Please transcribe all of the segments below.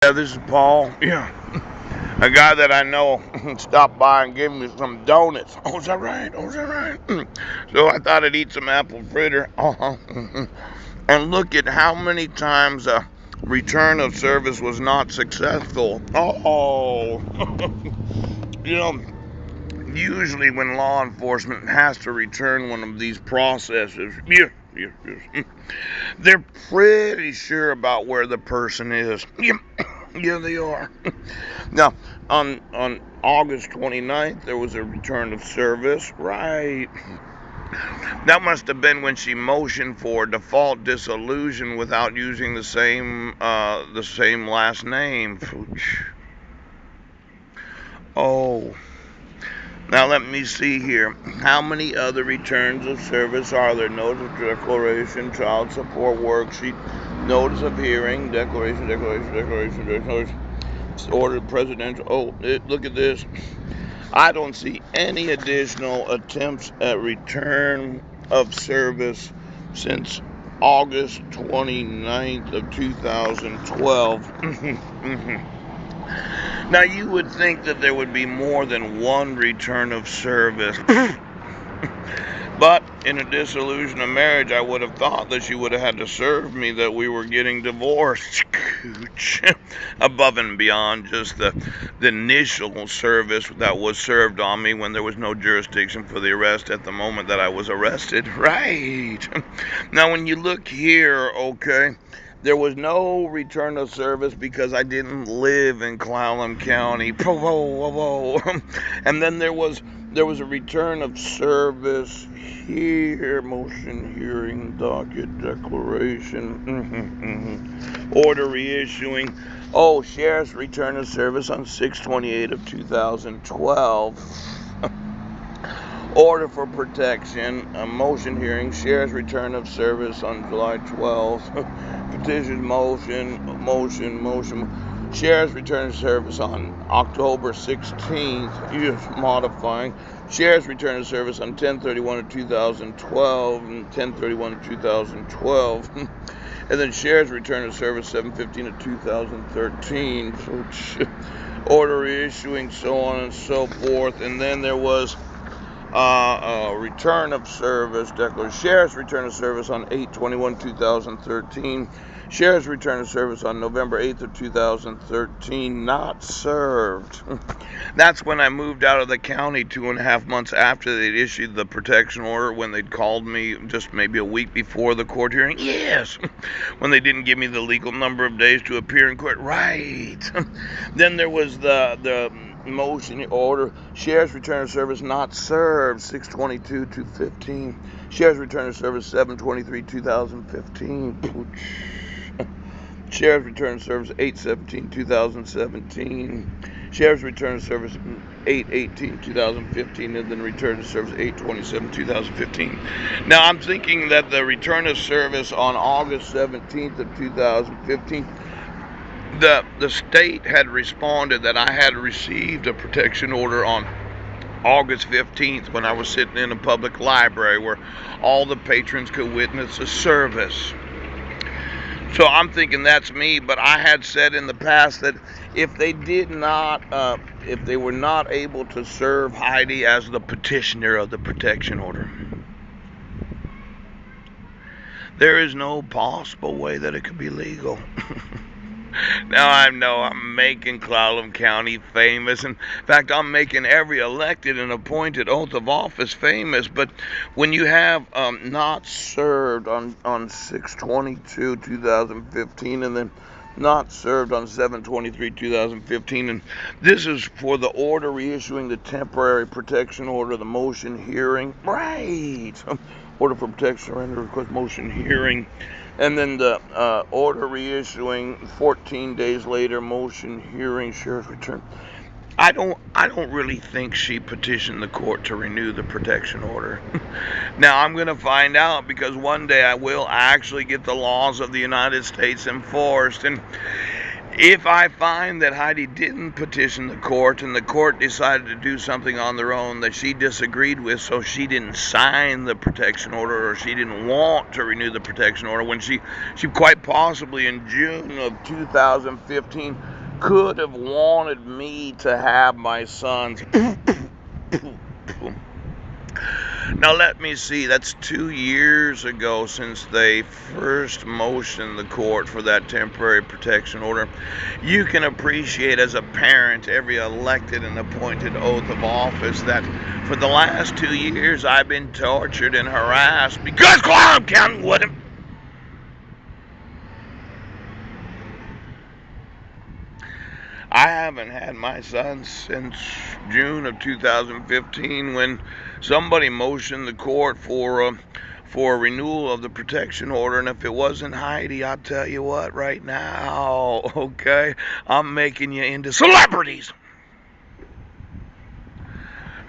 Yeah, this is Paul. Yeah, a guy that I know stopped by and gave me some donuts. Oh, is that right? Oh, is that right? So I thought I'd eat some apple fritter. And look at how many times a return of service was not successful. Oh, you know, usually when law enforcement has to return one of these processes, they're pretty sure about where the person is. Yeah, they are. Now, on August 29th, there was a return of service. Right. That must have been when she motioned for default dissolution without using the same last name. Oh. Now let me see here. How many other returns of service are there? Notice of declaration, child support worksheet, notice of hearing, declaration, ordered presidential. Oh, look at this. I don't see any additional attempts at return of service since August 29th of 2012. Now, you would think that there would be more than one return of service. But in a dissolution of marriage, I would have thought that she would have had to serve me that we were getting divorced. Above and beyond just the initial service that was served on me when there was no jurisdiction for the arrest at the moment that I was arrested. Right. Now, when you look here, okay, there was no return of service because I didn't live in Clallam County. Whoa. And then there was a return of service here, motion hearing, docket declaration, order reissuing. Oh, sheriff's return of service on 6/28 of 2012. Order for protection, a motion hearing, sheriff's return of service on July 12th. Petition motion. Sheriff's return of service on October 16th. Yes, modifying. Sheriff's return of service on 10/31 of 2012 and 10/31 of 2012. And then sheriff's return of service 7/15 of 2013. Order reissuing, so on and so forth. And then there was return of service, sheriff's return of service on 8/21/2013, sheriff's return of service on November 8th of 2013, not served. That's when I moved out of the county 2.5 months after they'd issued the protection order, when they'd called me just maybe a week before the court hearing. Yes. When they didn't give me the legal number of days to appear in court. Right. Then there was the motion order, sheriff's return of service not served, 6/22/2015. Sheriff's return of service 7/23/2015. Sheriff's return of service 8/17/2017. Sheriff's return of service 8/18/2015, and then return of service 8/27/2015. Now I'm thinking that the return of service on August 17th of 2015, the state had responded that I had received a protection order on August 15th when I was sitting in a public library where all the patrons could witness the service. So I'm thinking that's me, but I had said in the past that if they were not able to serve Heidi as the petitioner of the protection order, there is no possible way that it could be legal. Now I know I'm making Clallam County famous. In fact, I'm making every elected and appointed oath of office famous. But when you have not served on 6/22/2015, and then not served on 7/23/2015, and this is for the order reissuing the temporary protection order, the motion hearing. Right. Order for protection, surrender request, motion hearing. And then the order reissuing 14 days later, motion hearing, sheriff's return. I don't really think she petitioned the court to renew the protection order. Now I'm going to find out, because one day I will actually get the laws of the United States enforced. And If I find that Heidi didn't petition the court and the court decided to do something on their own that she disagreed with, so she didn't sign the protection order or she didn't want to renew the protection order, when she quite possibly in June of 2015 could have wanted me to have my sons. Now let me see, that's 2 years ago since they first motioned the court for that temporary protection order. You can appreciate as a parent every elected and appointed oath of office that for the last 2 years I've been tortured and harassed because Clark County wouldn't. I haven't had my son since June of 2015 when somebody motioned the court for a renewal of the protection order, and if it wasn't Heidi, I'll tell you what right now, okay, I'm making you into celebrities.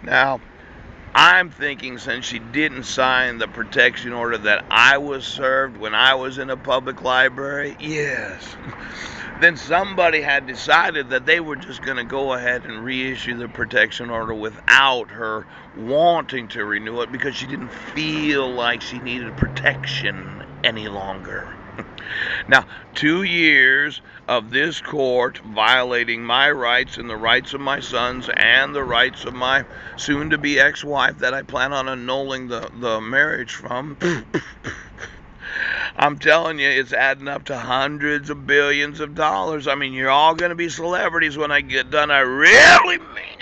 Now, I'm thinking since she didn't sign the protection order that I was served when I was in a public library, yes, then somebody had decided that they were just going to go ahead and reissue the protection order without her wanting to renew it because she didn't feel like she needed protection any longer. Now, 2 years of this court violating my rights and the rights of my sons and the rights of my soon-to-be ex-wife that I plan on annulling the marriage from. I'm telling you, it's adding up to hundreds of billions of dollars. I mean, you're all going to be celebrities when I get done. I really mean